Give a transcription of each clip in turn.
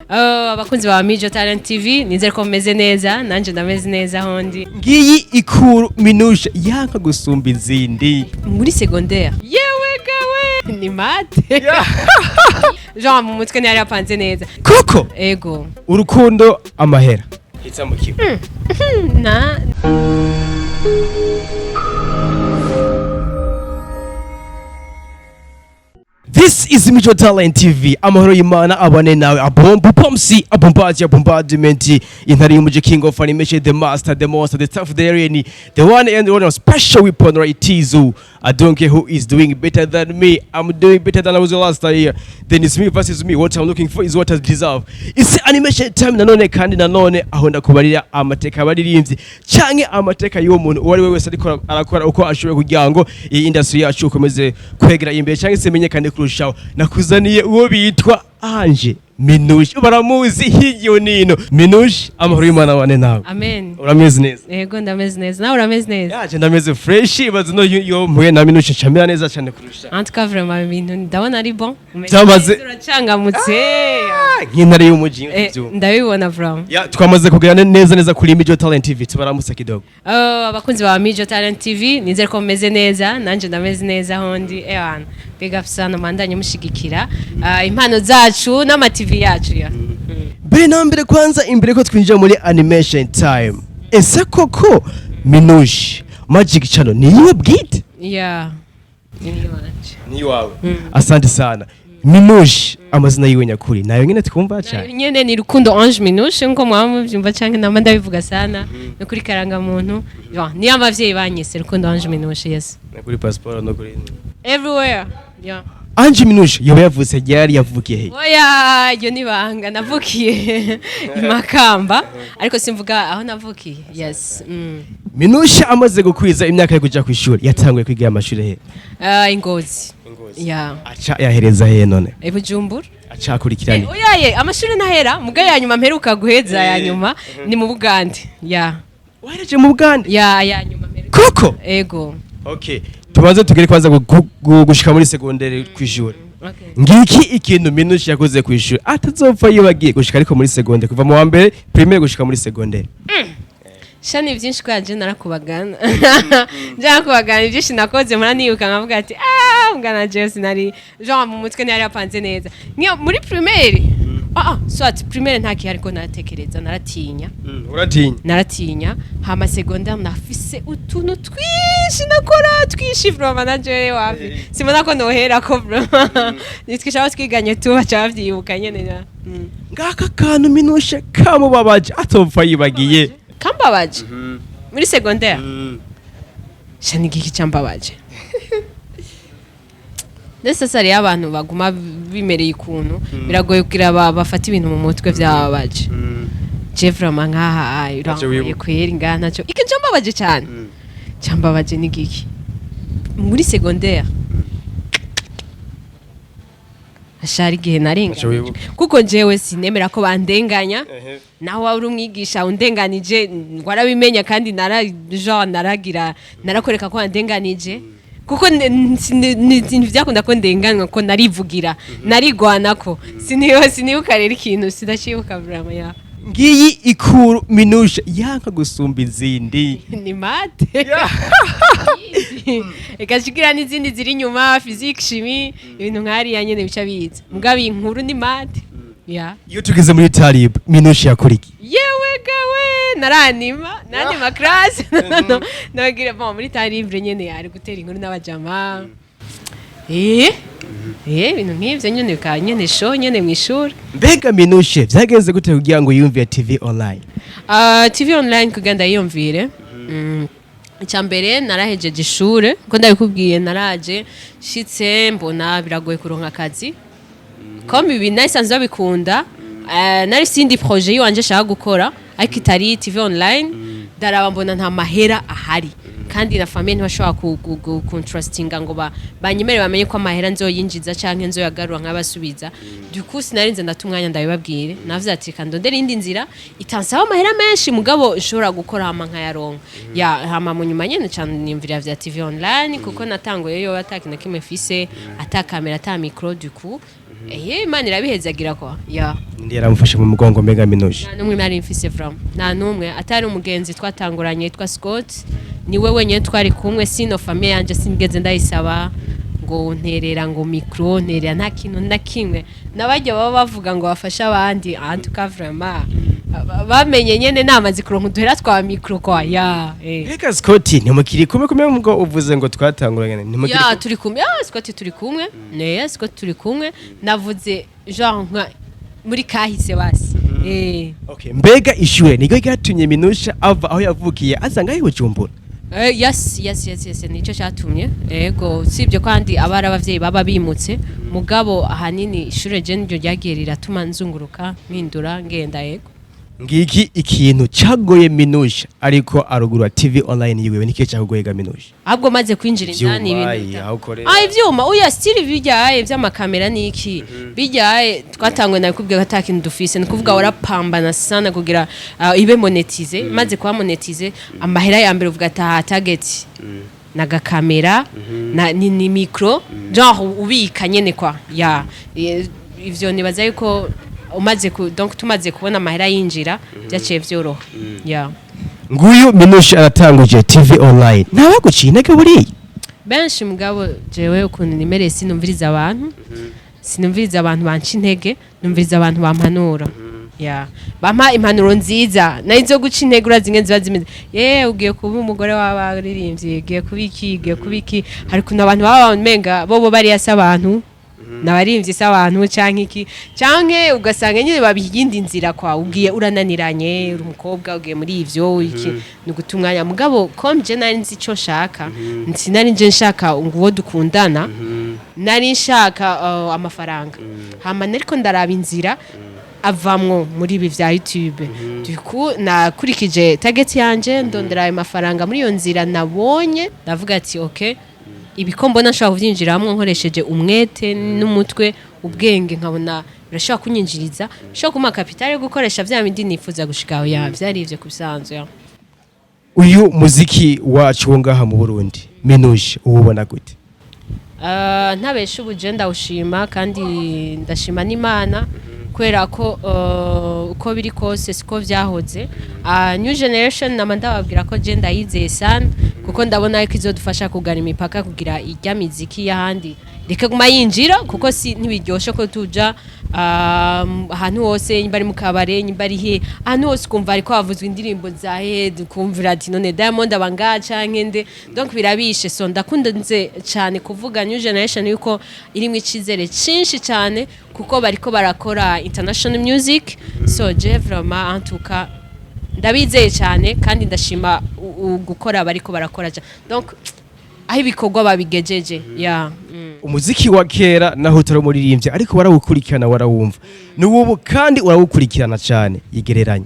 Abakunzi ba Mijo Talent TV nizere ko meze neza nanje ndameze neza hondi ngiyi ikuru minusha yanka gusumba izindi muri secondaire yewe gawe ni mate Jean mu mutwe ntiyari yapanze neza koko ego urukundo amahera hitsa mu kigo na This is Mijo Talent TV. Amahoro y'Imana abane nawe abombu pomsi abombati abombardment intari y'umuje king of animation, the master, the monster, the tough, the arena, the one and only special weapon right Tizu. I don't care who is doing better than me. I'm doing better than I was last year. Then it's me versus me. What I'm looking for is what I deserve. It's animation time nanone kandi nanone aho ndakubarira amateka baririmbye canke amateka y'uwo muntu uwari we wese ariko arakora uko ashoboye kugira ngo iyi industry yacu ukomeze kwegera imbere canke se menyekane kurushaho. Nakuzaniye uwo bitwa Ange Minouche baramuzi hiryo nino. Minouche amahoro y'Imana wane nawe. Amen. Urameze neza? Yego ndameze neza. Nawe urameze neza? Yaje ndameze fresh bazi no yo mpuye na Minouche chamera neza cyane kurusha. En tout cas vraiment ibintu ndabona ari bon. Byamaze turacangamutse. Nk'intare y'umuji byo. Ndabibona vraiment. Ya twamaze kuganira neza kuri Mijo Talent TV tubaramutse kidogo. Abakunzi ba Mijo Talent TV nizere ko meze neza nanje ndameze neza hondi ewana. Bega fsana mandanye mushigikira impano zacu n'ama TV yacu ya. Mbere kwanza imbere ko twinjira muri animation time. Ese koko Minouche Magic Channel ni yiwe bwite? Yeah. Ni wawe. Asante sana. Minouche amazina yiwe nyakuri nayo nyene twumva cyane. Nyene ni Rukundo Ange Minouche nko mwamu byumva canke namba ndabivuga sana no kuri karanga muntu. Ni abavyeyi banyise Rukundo Ange Minouche yes. Na kuri passport no kuri everywhere. Yeah. Ange Minouche yoba yavutse ryari yavukiye he? Oya yo nibanga navukiye imakamba ariko simvuga aho navukiye. Yes. Minouche amaze gukwiza imyaka yo kuja ku ishuri yatanguye kwiga amashuri he? Ingozi. Yeah. Acha yahereza he none? Bujumbura. Acha akurikiranye. Oya amashuri ntahera muga ya nyuma mperuka guheza ya nyuma ni mu Bugande. Yeah. Wahereje mu Bugande? Ya nyuma mperuka. Koko? Ego. Okay. Tubanze tugere kwanza gushika muri secondaire kwishuri. Okay. Ngiki ikintu Minouche yakoze kwishuri atazopfa yibagiye gushika ariko muri secondaire kuva mu wa mbere primaire gushika muri secondaire. Shani byinshi kwaje narakubagana. Njya kubagana byinshi nakoze mura niyuka nkavuga ati mugana Jesse nari Jean mu mutwe ntiyari yapanze neza. Ngiyo muri primaire. Soit primaire ntaki ariko naratekereza naratinya. Uratinya? Naratinya. Hama secondaire nafise utuntu twishi nakora twishifro manager wapi. Simona ko nohera ko bro. Nitwishaho twiganye tuba cyavyibuka nyene. Ngaka kantu Minouche kamubabaje atopfa yibagiye. Kambabaje. Muri secondaire. Shani giki cyambabaje. Ndetse sari abantu baguma bimereye ikuntu biragoye kugira bafata ibintu mu mutwe byababaje. Je vraiment nkaha urambuye kweri ngana cyo. Iki cyambabaje cyane. Cyambabaje ni giki. Muri secondaire. Ashari gihe narenga. Kuko jewe sinemera ko bandenganya. Naho wari umwigisha undenganije ngwarabimenya kandi naragira narakoreka ko bandenganije. Kuko ntivyakunda ko ndenganwa ko narivugira narigwanako sinibuka rero ikintu sidacibuka vraiment ya ngiyi ikuru Minouche yanka gusumba izindi ni mate ekashikira n'izindi ziri nyuma physique chimie ibintu nkari yanyene bica biza mugabe inkuru ni mate ya iyo tugeze muri talib Minouche yakuriki yewe gawe naranima class nagira bon muri talib nyene yari gutera inkuru n'abajama ibintu nk'ivyo nyene bikaba nyene show nyene mw'ishuri. Mbega Minouche vyagenze gute kugira ngo yumvire TV online? TV online kugenda yiyumvire. Icyambere narahejeje ishure ko ndabikubwiye naraje shitse mbona biragoye kuronka akazi. Comme ibi nasanze babikunda nari sindi projet yiwanje shaka gukora ariko itari TV online daraba mbona nta mahera ahari. Kandi na famille ntibashobora contrastinga ngo banyemere bamenye ko amahera nzoyinjiza canke nzoyagarura nk'abasubiza. Du coup sinarinze ndatumwanya ndabibabwire navuze ati kandondera indi nzira itansaba amahera menshi mugabo nshobora gukora hama nkayaronka. Ya hama mu nyuma nyene cyane nimvira vya TV online kuko natangoye yo ataki na kimwe fise ata kamera ata micro du coup Imana irabihezagira kwa ya ndi yaramufashe mu mugongo Mega Minouche nta numwe nari mfise from nta numwe atari umugenzi twatanguranye yitwa Scott niwe wenyine twari kumwe sino famille yanje sinigeze ndayisaba ngo nterera ngo micro nterera nta kintu na kimwe nabajya baba bavuga ngo bafasha abandi antuka vraiment bamenye nyene namazi kuronka duhera twa micro kwa ya Reka Scott ntimukiri kumwe ngo uvuze ngo twatanguranye ntimukiri ya turi kumwe Scott turi kumwe Scott turi kumwe navuze genre nka muri kahise basi okay mbega ishure niko cyatumye Minouche ava aho yavukiye azanga aho Bujumbura yes nico cyatumye yego sibyo kandi abara abavyeyi baba bimutse mugabo ahanini ishure je niryo ryagiye riratuma nzunguruka mpindura ngenda yego ngiki ikintu cyagoye Minouche ariko arugura TV online yiwe niki cyagoye ga Minouche ahubwo maze kwinjira indani ibintu ivyuma uya still bijyaye vy'amakamera niki bijyaye twatangwe nabikubwiye ata kintu dufise nikuvuga warapambana sana kugira ibe monetize maze kwa monetize amahera ya mbere uvuga ata target naga kamera ni micro genre ubika nyene kwa ya ivyo nibaza yuko umaze donc tumaze kubona amahera yinjira byaciye vyoroha ya nguyu Minouche aratanguje TV online nabagucineke buri benshi mugabo jewe ukuntu nimereye sinumviriza abantu banca intege numviriza abantu bampanura ya bampa impanuro nziza nayizo guca intege urazinge ziba zimeze ugiye kuba umugore w'abaririmbyi ugiye kubiki hari kuntu abantu baba bamenga bobo bari yasa abantu nabarimvye s'abantu canke ugasanga nyine babiyindi nzira kwa ugiye urananiranye uri umukobwa ugiye muri ivyo iki nugutumwanya mugabo comme je nari nzi ico nshaka nari nje nshaka nguwo dukundana nari nshaka amafaranga hama nariko ndaraba inzira avamwo muri ibi vya YouTube nakurikije target yanje ndondera ayo mafaranga muri iyo nzira nabonye ndavuga ati okay ibikombo nashaka kuvyinjiramwe nkoresheje umwete n'umutwe ubwenge nkabona birashaka kunyinjiriza shaka kuma capital yo gukoresha vya bindi nifuza gushikaho ya vyari ivyo kubisanzwe uyu muziki wacu ngaha mu Burundi Minouche ubona gute ntabesha ubuje ndawushima kandi ndashima n'Imana kwera ko uko biri kose siko vyahoze new generation namandababwira ko je ndayizeye sana kuko ndabona yuko izodufasha kugana imipaka kugira ijya miziki yahandi reka guma yinjira kuko si ntibiryoshe ko tuja ahantu hose nyibari mu kabare nyibari he ahantu hose kumva ariko havuzwe indirimbo za head kumvira ati none Diamond abangaca nkende donc birabishe so ndakunda nze cyane kuvuga new generation yuko irimo icizere cinshi cyane kuko bariko barakora international music so je vraiment en tout cas ndabizeye cyane kandi ndashima gukora bariko barakora donc aho ibikorwa babigejeje ya umuziki wa kera naho turamuririmbye ariko warawukurikirana warawumva n'ubu kandi urawukurikirana cyane yigereranye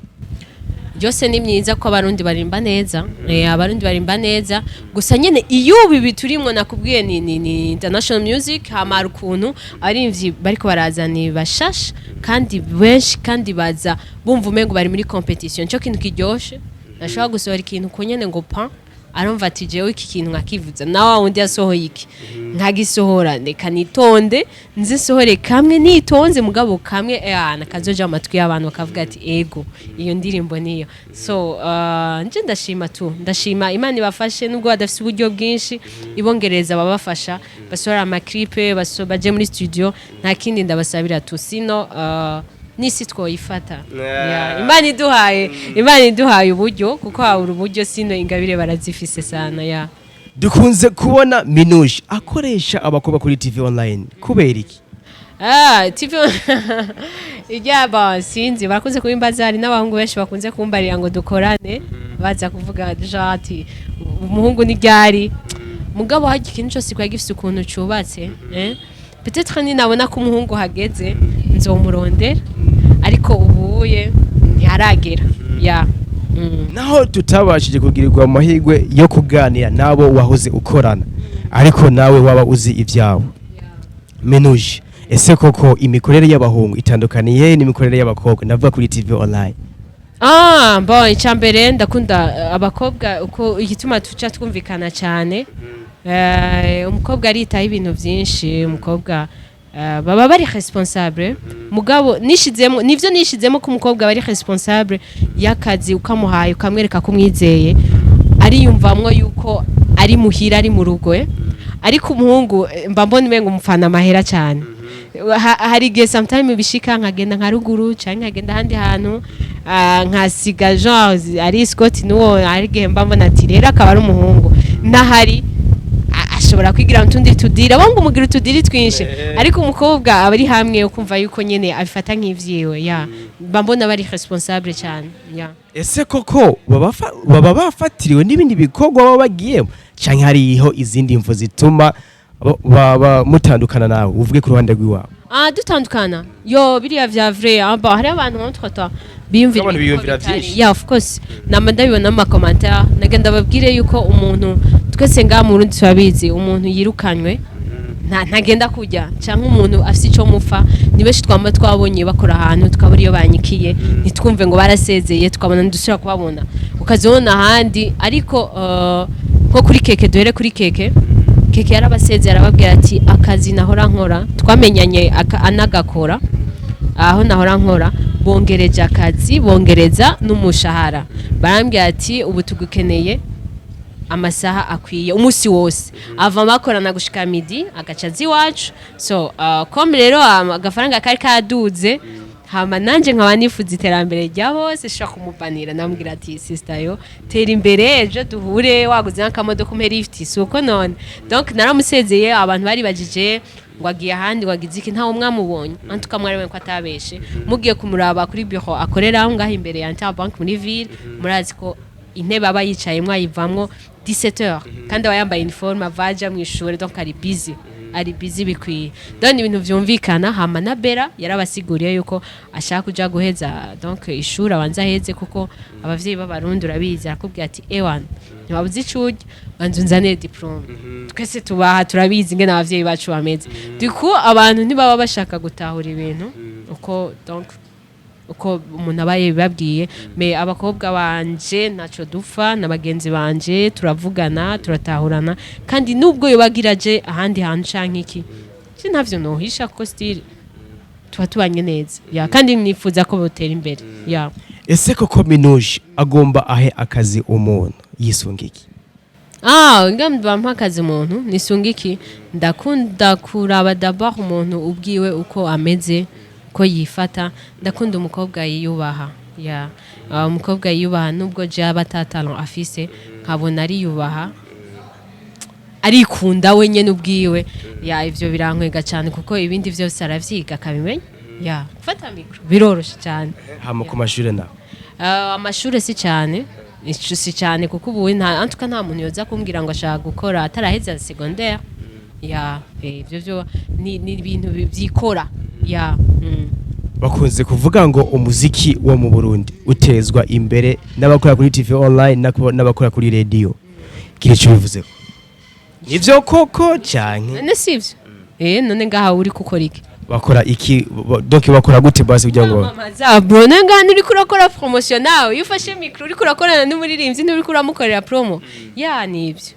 byose ni myiza ko abarundi barimba neza abarundi barimba neza gusa nyene iyo bibi turimwo nakubwiye ni international music hamara ukuntu arimvyi bariko barazani bashasha kandi benshi kandi baza bumva umengo bari muri competition cyo kintu kiryoshe nashaka gusohora ikintu ko nyene ngo pa arumva ati jewe iki kintu nkakivuza nawe wundi yasohoye iki nkagisohora ndeka nitonde nzisohore kamwe nitonze mugabo kamwe nakazoja amatwi y'abantu bakavuga ati ego iyo ndirimbo niyo so nje ndashima Imana ibafashe nubwo badafise uburyo bwinshi ibongereza babafasha basohora amaklipe baje muri studio nta kindi ndabasabira tusino nisi twoyifata Imana iduhaye uburyo kuko hawura uburyo sino ingabire barazifise sana ya dukunze kubona Minouche akoresha abakobwa kuri TV online kubera iki TV ijya sinzi barakunze kubimbaza hari n'abahungu benshi bakunze kumbarira ngo dukorane baza kuvuga ati umuhungu ni ryari mugabo haje ikintu cyose kwa gifise ukuntu cubatse peut-être ni nabona ko umuhungu hageze nzomurondera ariko ubuye ntiharagera ya naho tutabashije kugirirwa amahirwe yo kuganira nabo wahoze ukorana ariko nawe waba uzi ivyawe Minouche ese koko imikorere y'abahungu itandukaniye n'imikorere y'abakobwa ndavuga kuri TV online icambere ndakunda abakobwa uko igituma tuca twumvikana cyane umukobwa aritaho ibintu byinshi umukobwa baba bari responsable mugabo nishizemo nivyo nishizemo ko umukobwa bari responsable y'akazi ukamuhaye ukamwereka ko mwizeye ari yumvamwo yuko ari muhira ari mu rugo ariko umuhungu mba mbona umenga umufana amahera cyane hari igihe sometime bishika nkagenda nka ruguru cyangwa nkagenda ahandi hantu nkasiga genre ari Scott nuwo ari igihe mba mbona ati rero akaba ari umuhungu nahari ashobora kwigira utundi tudira wangu umugira utudiri twinshi ariko umukobwa aba ari hamwe ukumva yuko nyene abifata nk'ivyiwe ya mbona bari responsable cyane ya ese koko baba bafatiriwe n'ibindi bikorwa baba bagiyemo canke hariho izindi mvo zituma baba mutandukana nawe uvuge ku ruhande rw'iwawe dutandukana yo biriya vya vrai aba hari abantu nk'utwata biyumvira byinshi yeah of course namanda bibona mu commentaire nagenda babwire yuko umuntu twese nga mu rundi twabizi umuntu yirukanywe ntagenda kujya cyangwa umuntu afite ico mupfa ni benshi twamba twabonye bakora ahantu tukabura iyo banyikiye nitwumve ngo barasezeye tukabona ndusira kubabona ukazibona ahandi ariko nko kuri keke duhere kuri keke yarabasezeye arababwira ati akazi nahora nkora twamenyanye anagakora aho nahora nkora bongereje akazi bongereza n'umushahara barambwira ati ubu tugukeneye amasaha akwiye umunsi wose ava makorana gushika midi agacazi wacu so comme rero agafaranga kari kaduze hama nanje nkaba nifuza iterambere rya bose shaka kumupanira namubwira ati sister yo tera imbere ejo duhure waguze nk'akamodoka umpe lift suko none donc naramusezeye abantu bari bajije ngo agiye ahandi wagize iki ntawo mwamubonye antuka mwari ko atabeshe mugiye kumuraba kuri bureau akorera aho ngaho imbere ya Interbank muri ville murazi ko intebe aba yicaye mwayivamwo 17h kandi abayambaye uniforme avaja mu ishuri donc ari busy bikwiye donc ibintu vyumvikana hama na Bera yarabasiguriye yuko ashaka kuja guheza donc ishuri abanza heze kuko abavyeyi b'abarundi urabizi akubwira ati ewan ntiwabuze icuge banzunzane diplome twese tubaha turabizi ngene abavyeyi bacu bameze duko abantu ntibaba bashaka gutahura ibintu uko donc uko umuntu abaye babwiye me abakobwa banje naco dupfa nabagenzi banje turavugana turatahurana kandi nubwo yobagiraje ahandi hantu canke iki ntavyo nohisha ko style tubanye neza ya kandi nifuza ko botera imbere ya ese koko Minouche agomba ahe akazi umuntu yisunga iki ngamba mpakazi umuntu nisunga iki ndakunda kuraba d'abord umuntu ubwiwe uko ameze ko yifata ndakunda umukobwa yiyubaha ya umukobwa yiyubaha nubwo je abatatalo afise nkabona ari yubaha arikunda we nyene ubwiwe ya ivyo birankwega cyane kuko ibindi vyose aravyiga kabimenya ya gufata mikro biroroshe cyane hama ku mashure naho amashure si cyane kuko ubu antuka nta muntu yoza kumbwira ngo ashaka gukora ataraheza secondaire ya ivyo byo ni ibintu byikora ya bakunze kuvuga ngo umuziki wo mu Burundi utezwa imbere n'abakora kuri TV online n'abakora kuri radio kirecho bivuze nivyo koko canke ne sivyo none ngaha uri gukora iki bakora iki donc bakora gute basi kugira ngo mamaza bro nanga uri kurakora promotion nawe yufashe micro uri kurakorana n'umuririmbyi uri kuramukorera promo ya nivyo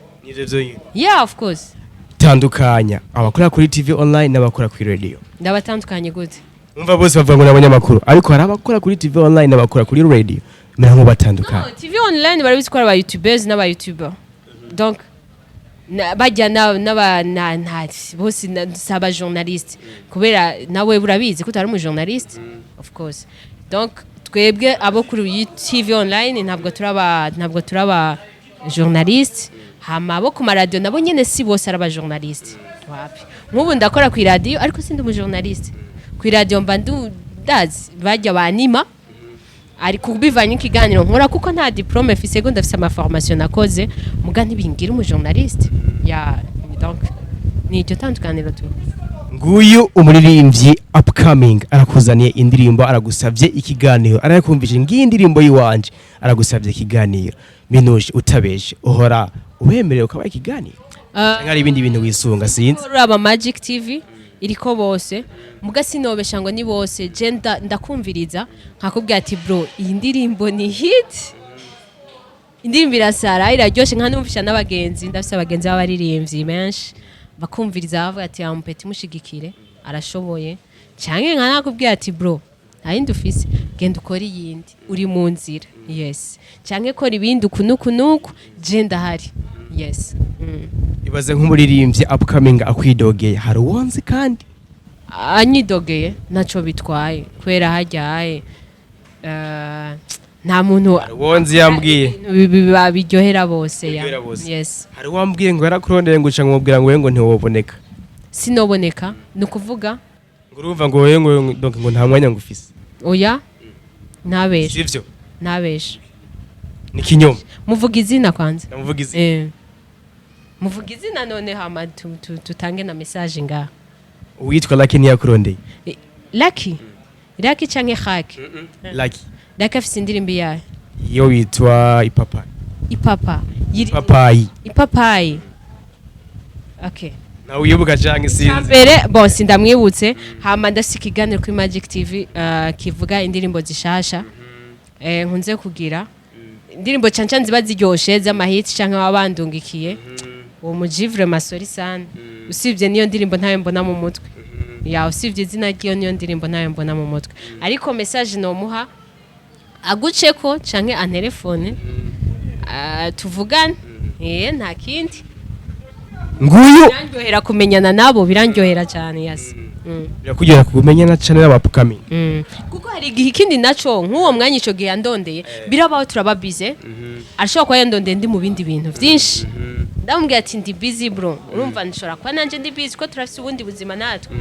yeah of course tandukanya abakora kuri TV online n'abakora kuri radio ndabatandukanye gute umva bose bavuga ngo n'abanyamakuru ariko hari abakora kuri TV online n'abakora kuri radio mera batandukanye TV online barabizi ko ari aba YouTubers n'aba YouTuber donc bajya bose saba journaliste kubera nawe burabizi ko utari mu journaliste of course donc twebwe abo kuri TV online ntabwo turaba journaliste hama abo ku radio nabo nyene si bose araba journaliste wapi nk'ubu ndakora ku radio ariko sindi mu journaliste ku radio mba ndazi bajya banima ari kubivanye ikiganiro nkora kuko nta diplome mfise ngo ndafise ama formation nakoze muga ntibingira umu journaliste ya donc ni cyo tandukaniro tu nguyu umuririmbyi upcoming arakuzaniye indirimbo aragusavye ikiganiro arakumvije ng'indirimbo yiwanje aragusavye ikiganiro Minouche utabeshe uhora ubemereye ukaba ikiganiro ngari ibindi bintu wisunga sinzi uraba Magic TV iriko bose muga sinobesha ngo ni bose je ndakumviriza nkakubwira ati bro iyi ndirimbo ni hit indirimbo irasara iraryoshe nka numvisha n'abagenzi ndafise abagenzi b'abaririmbyi menshi bakumviriza bavuga ati ampeti mushigikire arashoboye canke nka nakubwira ati bro ayindi ufise genda ukora iyindi uri mu nzira yes canke kora ibindi ukunuku je ndahari yes ibaze nk'umuririmbyi upcoming akwidogeye hari uwonzi kandi anyidogeye naco bitwaye kwera hajyaye nta muntu wonzi yambwiye biryohera bose ya yes hari wambwiye ngo yarakurondeye ngo uca ngubwira ngo ngo ntiwoboneka sinoboneka nukuvuga ngo urumva ngo wewe ngo nta mwanya ngufise oya ntabesha sivyo ntabesha ni kinyoma muvuga izina kwanza muvuga izina muvuga izina none hama tutange na message nga uwitwa Lucky ntiyakurondeye Lucky canke Haki Lucky afise indirimbo yayo iyo witwa ipapayi okay nawe uyibuka canke sinzi mbere bon sindamwibutse hama ndafise ikiganiro kuri Magic TV kivuga indirimbo zishasha nkunze kugira indirimbo canca ziba ziryoshe z'amahiti canke wabandungikiye uwo mujivre masori sana usibye niyo ndirimbo ntayo mbona mu mutwe ya usibye izina ryiyo niyo ndirimbo ntayo mbona mu mutwe ariko message no muha aguceko canke antelefone tuvugane nta kindi nguyu birandyohera kumenyana nabo birandyohera cyane yes birakugera kumenyana cyane n'abapukami kuko hari igihe ikindi naco nk'uwo mwanya ico gihe yandondeye birabaho turababize arashobora kuba yandondeye ndi mu bindi bintu vyinshi ndamubwira ati ndi busy bro urumva nshobora kuba nanje ndi busy ko turafise ubundi buzima natwe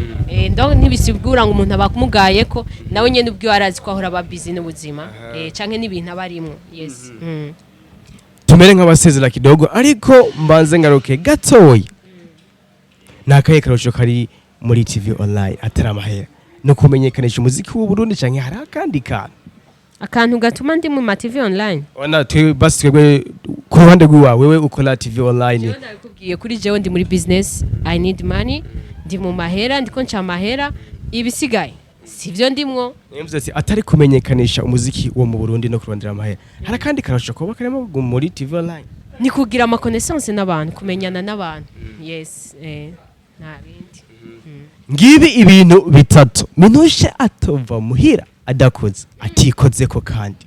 ndo ntibisigura ngo umuntu abakumugaye ko nawe nyene ubwo arazi ko ahora babizi n'ubuzima canke n'ibintu abarimwo yes tumere nk'abasezera kidogo ariko mbanze ngaruke gatoya nakaye karosho kari muri TV online atari amahera no kumenyekanisha umuziki w'u Burundi canke hari akandi akantu gatuma ndi mu ma TV online ona basi twebwe ku ruhande rw'iwawe wewe ukora TV online jewe ndakubwiye kuri jewe ndi muri business I need money ndi mu mahera ndiko nca mahera ibisigaye sivyo ndimwo nemvuze ati atari kumenyekanisha umuziki wo mu Burundi no kurondera amahera hari kandi karasho kuba karimo muri TV online ni kugira ama connaissance n'abantu kumenyana n'abantu yes nta bindi ngibi ibintu bitatu Minouche atova muhira adakoze atikoze ko kandi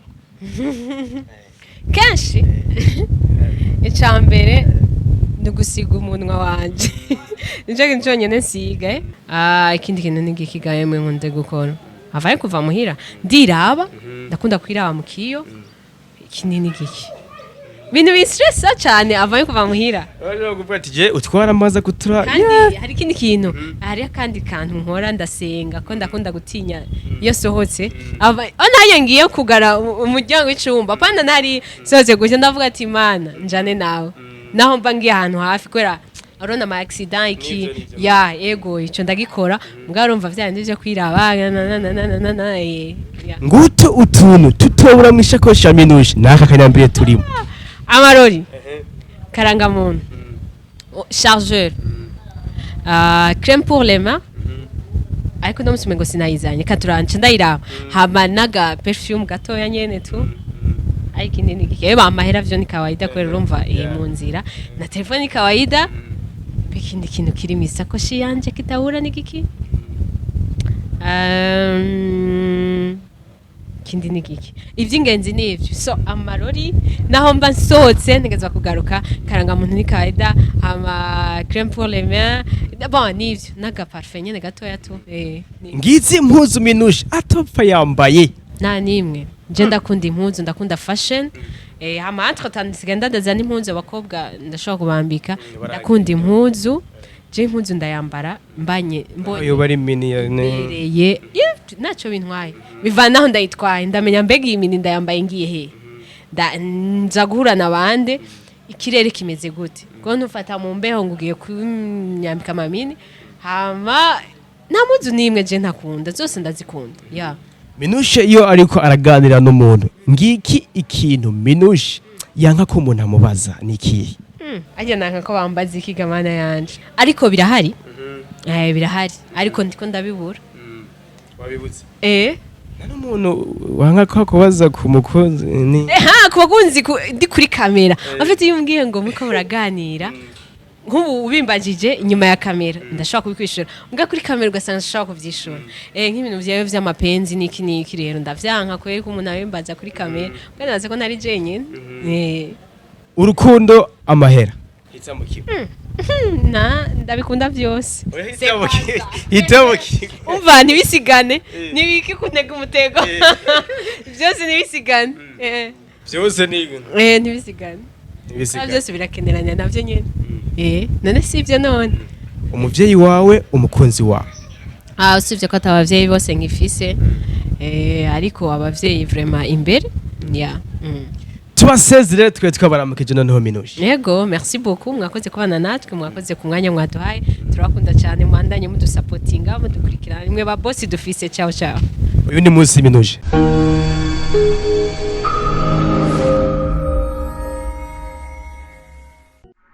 kenshi icambere nugusiga umunwa wanje nje ncyonyene nsiga ikindi kintu nigikigaye mwe nkunde gukora avaye kuva muhira ndiraba ndakunda kwiraba mu kiyo kinini giki bintu bistressa cyane avaye kuva muhira rero kuvuga ati je utwara amaza kutura kandi hari ikindi kintu hari akandi kantu nkora ndasenga ko ndakunda gutinya iyo sohotse naye ngiye kugara umuryango w'icumba panda nari soze gutya ndavuga ati mana njane nawe naho mba ngiye ahantu hafi kwera arona ama accident iki ya ego ico ndagikora mwarumva vyandi byo kwiraba nguto utuntu tutobura mu ishakoshi ya Minouche naka kanyambire turimo amarori karangamuntu chargeur crème pour les mains ariko ndamusume ngo sinayizanye katuranje ndayiraba hama naga perfume gatoya nyene tu ariko nini gike amahera vyo ni kawaida kwera urumva mu nzira na telefone ni kawaida ikindi kintu kiri mu isakoshi yanje kitahura ni giki kindi ni giki ivy'ingenzi ni ivyo so amarori naho mba nsohotse ntegezwa kugaruka karangamuntu ni kawaida hama crème pour les mains bon nivyo naga parfum nyene gatoya tu ngizi impuzu Minouche atopfa yambaye nta nimwe je ndakunda impuzu ndakunda fashion hama entre tandisiga ndazana impuzu abakobwa ndashobora kubambika ndakunda impuzu je impuzu ndayambara mbanye mbonye yo bari mini nereye naco bintwaye bivanaho ndayitwaye ndamenya mbega iyi mini ndayambaye ngiye he nza guhura nabande ikirere kimeze gute ko ntufata mu mbeho ngugiye kunyambika amamini hama nta mpuzu nimwe je ntakunda zose ndazikunda ya Minouche iyo ariko araganira n'umuntu ngiki ikintu Minouche yanka ko umuntu amubaza nikihe ajya nanka ko bambaza ikigamana yanje ariko birahari birahari ariko ndiko ndabibura wabibuze nano umuntu wanka ko kubaza ku mukunzi ni ku bakunzi ndi kuri kamera afite yumbwiye ngo muko muraganira nk'ubu ubimbagije inyuma ya kamera ndashobora kubikwishura mbwa kuri kamera ugasanga ndashobora kuvyishura nk'ibintu vyawe vy'amapenzi niki rero ndavyanka kweri ko umuntu abimbaza kuri kamera mbwa naze ko nari jenyine urukundo amahera hitamo kimwe ndabikunda vyose hitamo kimwe umva ntibisigane nibiki kuntega umutego byose ntibisigane byose ni ntibisigane byose birakeneranya navyo nyene none sivyo none umuvyeyi wawe umukunzi wawe usibye ko atabavyeyi bose nkifise ariko abavyeyi vraiment imbere tubasezere twe twabaramukije noneho Minouche yego merci beaucoup mwakoze kubana natwe mwakoze ku mwanya mwaduhaye turakunda cyane mwandanye mudusapotinga mudukurikirana imwe ba boss dufise ciao ciao uyu ni munsi Minouche